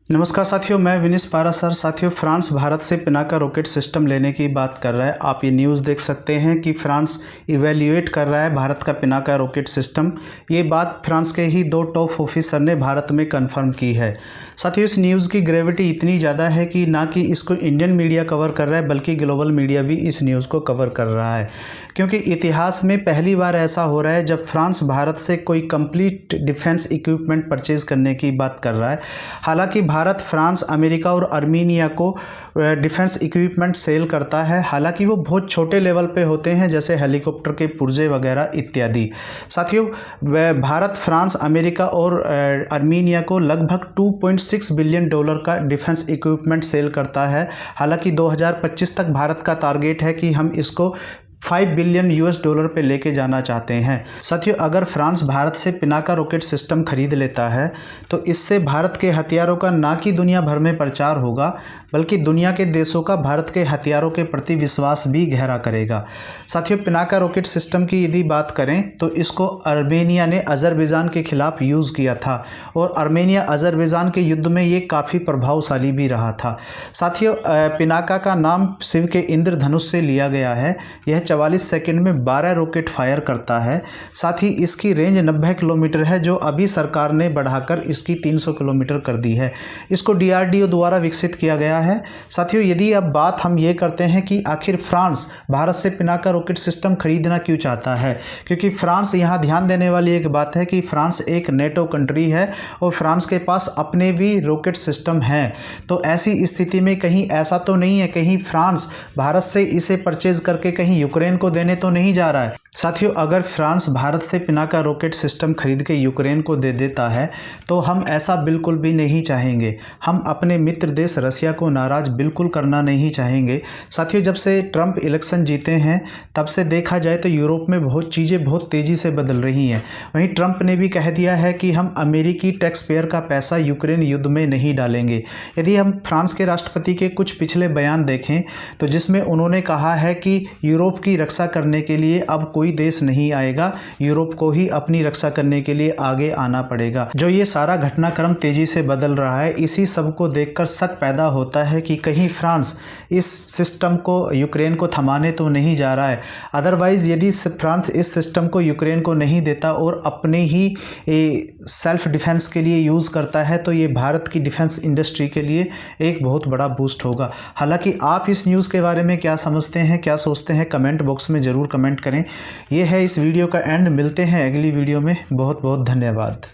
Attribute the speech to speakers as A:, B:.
A: नमस्कार साथियों, मैं विनीश पारासर। साथियों, फ्रांस भारत से पिनाका रॉकेट सिस्टम लेने की बात कर रहा है। आप ये न्यूज़ देख सकते हैं कि फ्रांस इवैल्यूएट कर रहा है भारत का पिनाका रॉकेट सिस्टम। ये बात फ्रांस के ही 2 टॉप ऑफिसर ने भारत में कंफर्म की है। साथियों, इस न्यूज़ की ग्रेविटी इतनी ज़्यादा है कि ना कि इसको इंडियन मीडिया कवर कर रहा है बल्कि ग्लोबल मीडिया भी इस न्यूज़ को कवर कर रहा है, क्योंकि इतिहास में पहली बार ऐसा हो रहा है जब फ्रांस भारत से कोई कंप्लीट डिफेंस इक्विपमेंट परचेज़ करने की बात कर रहा है। हालांकि भारत, फ्रांस, अमेरिका और आर्मीनिया को डिफेंस इक्विपमेंट सेल करता है। हालांकि वो बहुत छोटे लेवल पे होते हैं, जैसे हेलीकॉप्टर के पुर्जे वगैरह इत्यादि। साथियों, भारत, फ्रांस, अमेरिका और आर्मीनिया को लगभग $2.6 बिलियन का डिफेंस इक्विपमेंट सेल करता है। हालांकि 2025 तक भारत का टारगेट है कि हम इसको $5 बिलियन पे लेके जाना चाहते हैं। साथियों, अगर फ्रांस भारत से पिनाका रॉकेट सिस्टम खरीद लेता है तो इससे भारत के हथियारों का ना कि दुनिया भर में प्रचार होगा बल्कि दुनिया के देशों का भारत के हथियारों के प्रति विश्वास भी गहरा करेगा। साथियों, पिनाका रॉकेट सिस्टम की यदि बात करें तो इसको आर्मेनिया ने अज़रबैजान के खिलाफ यूज़ किया था और आर्मेनिया अज़रबैजान के युद्ध में ये काफ़ी प्रभावशाली भी रहा था। साथियों, पिनाका का नाम शिव के इंद्रधनुष से लिया गया है। यह 44 सेकंड में 12 रॉकेट फायर करता है। साथ ही इसकी रेंज 90 किलोमीटर है, जो अभी सरकार ने बढ़ाकर इसकी 300 किलोमीटर कर दी है। इसको DRDO द्वारा विकसित किया गया है। साथियों, यदि अब बात हम ये करते हैं कि आखिर फ्रांस भारत से पिनाका रॉकेट सिस्टम खरीदना क्यों चाहता है, क्योंकि फ्रांस, यहाँ ध्यान देने वाली एक बात है कि फ्रांस एक नेटो कंट्री है और फ्रांस के पास अपने भी रॉकेट सिस्टम हैं। तो ऐसी स्थिति में कहीं ऐसा तो नहीं है कहीं फ्रांस भारत से इसे परचेज करके कहीं यूक्रेन को देने तो नहीं जा रहा है। साथियों, अगर फ्रांस भारत से पिनाका रॉकेट सिस्टम खरीद के यूक्रेन को दे देता है तो हम ऐसा बिल्कुल भी नहीं चाहेंगे। हम अपने मित्र देश रसिया को नाराज़ बिल्कुल करना नहीं चाहेंगे। साथियों, जब से ट्रंप इलेक्शन जीते हैं तब से देखा जाए तो यूरोप में चीज़ें बहुत तेज़ी से बदल रही हैं। वहीं ट्रंप ने भी कह दिया है कि हम अमेरिकी टैक्स पेयर का पैसा यूक्रेन युद्ध में नहीं डालेंगे। यदि हम फ्रांस के राष्ट्रपति के कुछ पिछले बयान देखें तो जिसमें उन्होंने कहा है कि यूरोप की रक्षा करने के लिए अब कोई देश नहीं आएगा, यूरोप को ही अपनी रक्षा करने के लिए आगे आना पड़ेगा। जो ये सारा घटनाक्रम तेजी से बदल रहा है, इसी सब को देखकर शक पैदा होता है कि कहीं फ्रांस इस सिस्टम को यूक्रेन को थमाने तो नहीं जा रहा है। अदरवाइज यदि फ्रांस इस सिस्टम को यूक्रेन को नहीं देता और अपने ही सेल्फ डिफेंस के लिए यूज़ करता है तो ये भारत की डिफेंस इंडस्ट्री के लिए एक बहुत बड़ा बूस्ट होगा। हालांकि आप इस न्यूज़ के बारे में क्या समझते हैं, क्या सोचते हैं, कमेंट बॉक्स में ज़रूर कमेंट करें। ये है इस वीडियो का एंड। मिलते हैं अगली वीडियो में। बहुत बहुत धन्यवाद।